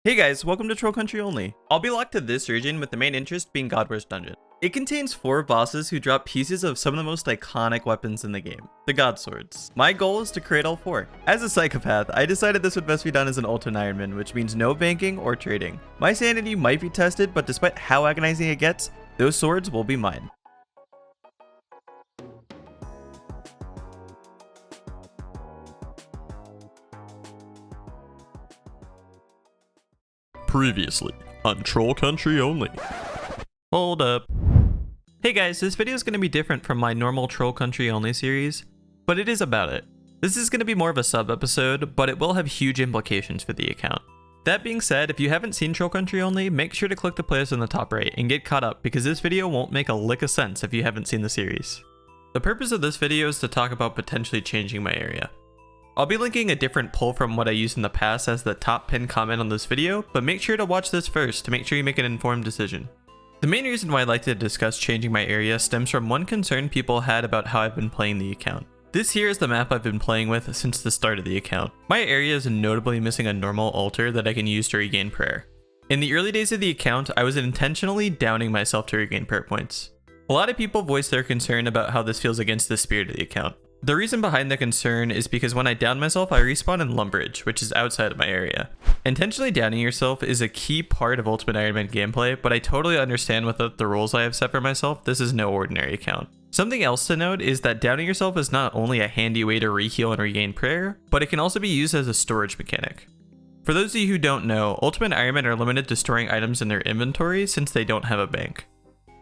Hey guys, welcome to Troll Country Only. I'll be locked to this region with the main interest being Godwar's Dungeon. It contains 4 bosses who drop pieces of some of the most iconic weapons in the game, the God Swords. My goal is to create all 4. As a psychopath, I decided this would best be done as an Ultimate Ironman, which means no banking or trading. My sanity might be tested, but despite how agonizing it gets, those swords will be mine. Previously on Troll Country Only. Hold up. Hey guys, this video is going to be different from my normal Troll Country Only series, but it is about it. This is going to be more of a sub-episode, but it will have huge implications for the account. That being said, if you haven't seen Troll Country Only, make sure to click the playlist in the top right and get caught up because this video won't make a lick of sense if you haven't seen the series. The purpose of this video is to talk about potentially changing my area. I'll be linking a different poll from what I used in the past as the top pinned comment on this video, but make sure to watch this first to make sure you make an informed decision. The main reason why I'd like to discuss changing my area stems from one concern people had about how I've been playing the account. This here is the map I've been playing with since the start of the account. My area is notably missing a normal altar that I can use to regain prayer. In the early days of the account, I was intentionally downing myself to regain prayer points. A lot of people voiced their concern about how this feels against the spirit of the account. The reason behind the concern is because when I down myself, I respawn in Lumbridge, which is outside of my area. Intentionally downing yourself is a key part of Ultimate Ironman gameplay, but I totally understand without the rules I have set for myself, this is no ordinary account. Something else to note is that downing yourself is not only a handy way to reheal and regain prayer, but it can also be used as a storage mechanic. For those of you who don't know, Ultimate Ironman are limited to storing items in their inventory since they don't have a bank.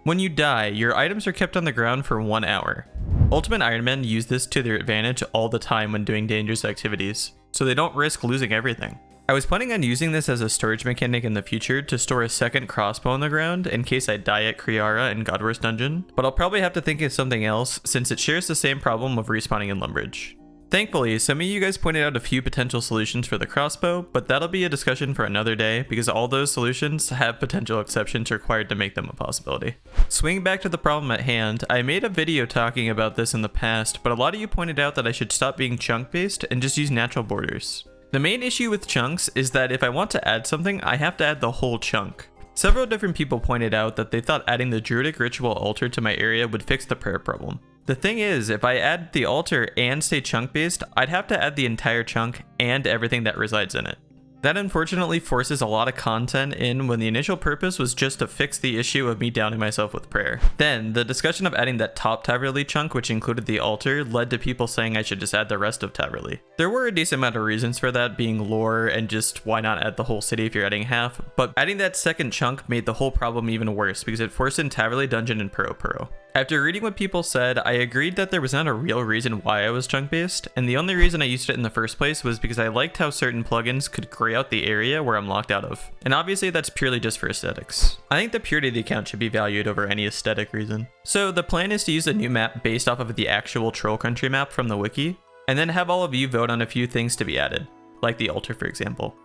When you die, your items are kept on the ground for 1 hour. Ultimate Ironmen use this to their advantage all the time when doing dangerous activities, so they don't risk losing everything. I was planning on using this as a storage mechanic in the future to store a second crossbow on the ground in case I die at Kriara in Godwar's Dungeon, but I'll probably have to think of something else since it shares the same problem of respawning in Lumbridge. Thankfully, some of you guys pointed out a few potential solutions for the crossbow, but that'll be a discussion for another day because all those solutions have potential exceptions required to make them a possibility. Swinging back to the problem at hand, I made a video talking about this in the past, but a lot of you pointed out that I should stop being chunk-based and just use natural borders. The main issue with chunks is that if I want to add something, I have to add the whole chunk. Several different people pointed out that they thought adding the Druidic Ritual altar to my area would fix the prayer problem. The thing is, if I add the altar and stay chunk-based, I'd have to add the entire chunk and everything that resides in it. That unfortunately forces a lot of content in when the initial purpose was just to fix the issue of me downing myself with prayer. Then, the discussion of adding that top Taverly chunk, which included the altar, led to people saying I should just add the rest of Taverly. There were a decent amount of reasons for that, being lore and just why not add the whole city if you're adding half, but adding that second chunk made the whole problem even worse because it forced in Taverly Dungeon and Puro. After reading what people said, I agreed that there was not a real reason why I was chunk-based, and the only reason I used it in the first place was because I liked how certain plugins could gray out the area where I'm locked out of. And obviously that's purely just for aesthetics. I think the purity of the account should be valued over any aesthetic reason. So the plan is to use a new map based off of the actual Troll Country map from the wiki, and then have all of you vote on a few things to be added, like the altar for example.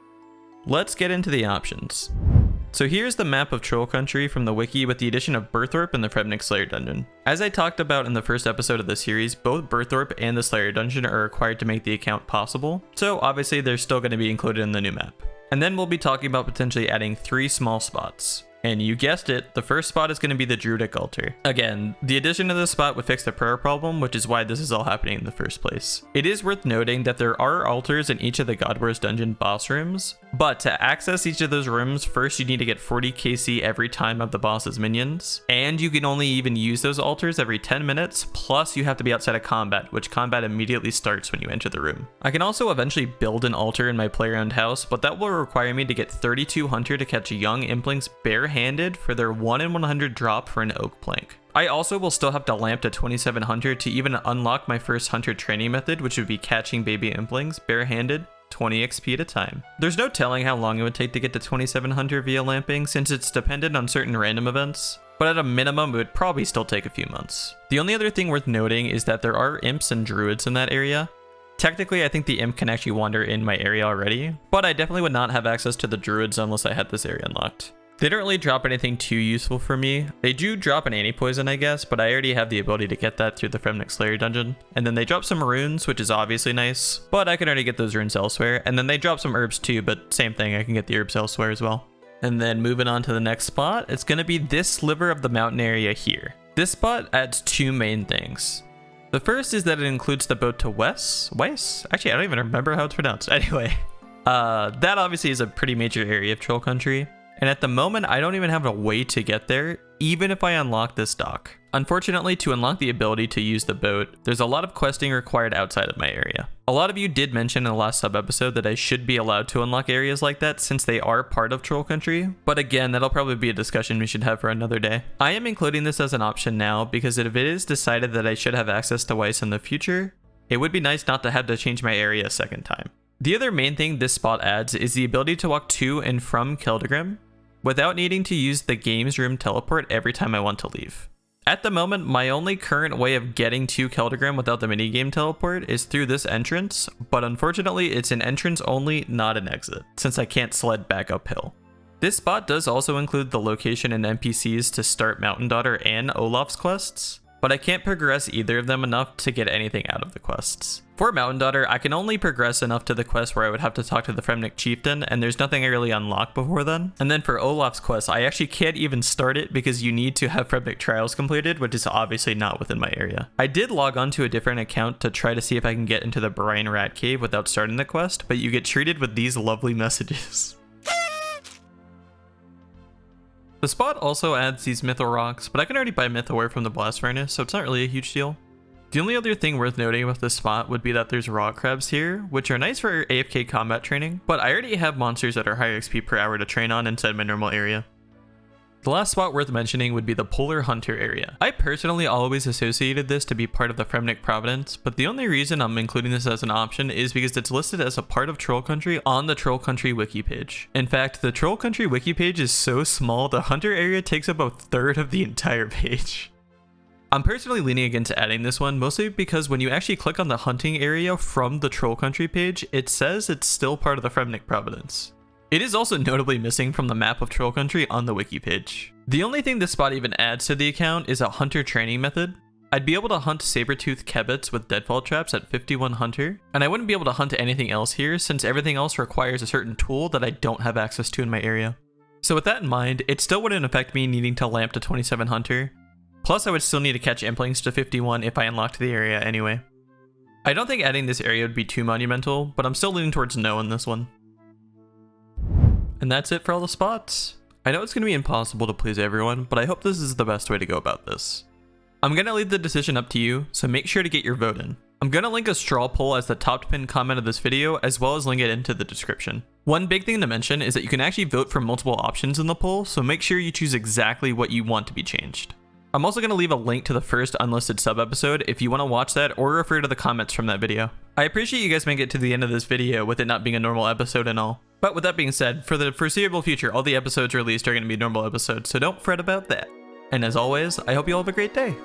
Let's get into the options. So here's the map of Troll Country from the wiki with the addition of Birthorpe and the Fremnik Slayer Dungeon. As I talked about in the first episode of the series, both Birthorpe and the Slayer Dungeon are required to make the account possible, so obviously they're still going to be included in the new map. And then we'll be talking about potentially adding 3 small spots. And you guessed it, the first spot is going to be the Druidic altar. Again, the addition of this spot would fix the prayer problem, which is why this is all happening in the first place. It is worth noting that there are altars in each of the Godwar's Dungeon boss rooms, but to access each of those rooms, first you need to get 40 KC every time of the boss's minions, and you can only even use those altars every 10 minutes, plus you have to be outside of combat, which combat immediately starts when you enter the room. I can also eventually build an altar in my playground house, but that will require me to get 32 Hunter to catch young Implings barehanded for their 1 in 100 drop for an oak plank. I also will still have to lamp to 27 Hunter to even unlock my first Hunter training method, which would be catching baby Implings barehanded, 20 XP at a time. There's no telling how long it would take to get to 27 Hunter via lamping since it's dependent on certain random events, but at a minimum it would probably still take a few months. The only other thing worth noting is that there are imps and druids in that area. Technically, I think the imp can actually wander in my area already, but I definitely would not have access to the druids unless I had this area unlocked. They don't really drop anything too useful for me. They do drop an anti-poison, I guess, but I already have the ability to get that through the Fremnik Slayer dungeon. And then they drop some runes, which is obviously nice, but I can already get those runes elsewhere. And then they drop some herbs too, but same thing, I can get the herbs elsewhere as well. And then moving on to the next spot, it's going to be this sliver of the mountain area here. This spot adds two main things. The first is that it includes the boat to Weiss? Actually, I don't even remember how it's pronounced. Anyway, that obviously is a pretty major area of Troll Country. And at the moment, I don't even have a way to get there, even if I unlock this dock. Unfortunately, to unlock the ability to use the boat, there's a lot of questing required outside of my area. A lot of you did mention in the last sub-episode that I should be allowed to unlock areas like that since they are part of Troll Country, but again, that'll probably be a discussion we should have for another day. I am including this as an option now because if it is decided that I should have access to Weiss in the future, it would be nice not to have to change my area a second time. The other main thing this spot adds is the ability to walk to and from Keldegrim without needing to use the games room teleport every time I want to leave. At the moment, my only current way of getting to Keldegrim without the minigame teleport is through this entrance, but unfortunately it's an entrance only, not an exit, since I can't sled back uphill. This spot does also include the location and NPCs to start Mountain Daughter and Olaf's quests, but I can't progress either of them enough to get anything out of the quests. For Mountain Daughter, I can only progress enough to the quest where I would have to talk to the Fremnik Chieftain, and there's nothing I really unlock before then. And then for Olaf's quest, I actually can't even start it because you need to have Fremnik Trials completed, which is obviously not within my area. I did log on to a different account to try to see if I can get into the Brine Rat Cave without starting the quest, but you get treated with these lovely messages. The spot also adds these Mythal Rocks, but I can already buy Mythal from the Blast Furnace, so it's not really a huge deal. The only other thing worth noting about this spot would be that there's rock crabs here, which are nice for AFK combat training, but I already have monsters that are higher XP per hour to train on inside my normal area. The last spot worth mentioning would be the Polar Hunter area. I personally always associated this to be part of the Fremnik Providence, but the only reason I'm including this as an option is because it's listed as a part of Troll Country on the Troll Country wiki page. In fact, the Troll Country wiki page is so small, the Hunter area takes up a third of the entire page. I'm personally leaning against adding this one, mostly because when you actually click on the hunting area from the Troll Country page, it says it's still part of the Fremnik Providence. It is also notably missing from the map of Troll Country on the wiki page. The only thing this spot even adds to the account is a hunter training method. I'd be able to hunt saber-tooth kebits with deadfall traps at 51 hunter, and I wouldn't be able to hunt anything else here since everything else requires a certain tool that I don't have access to in my area. So with that in mind, it still wouldn't affect me needing to lamp to 27 hunter. Plus, I would still need to catch implings to 51 if I unlocked the area anyway. I don't think adding this area would be too monumental, but I'm still leaning towards no on this one. And that's it for all the spots. I know it's going to be impossible to please everyone, but I hope this is the best way to go about this. I'm going to leave the decision up to you, so make sure to get your vote in. I'm going to link a straw poll as the top pinned comment of this video, as well as link it into the description. One big thing to mention is that you can actually vote for multiple options in the poll, so make sure you choose exactly what you want to be changed. I'm also going to leave a link to the first unlisted sub episode if you want to watch that or refer to the comments from that video. I appreciate you guys making it to the end of this video with it not being a normal episode and all. But with that being said, for the foreseeable future, all the episodes released are going to be normal episodes, so don't fret about that. And as always, I hope you all have a great day.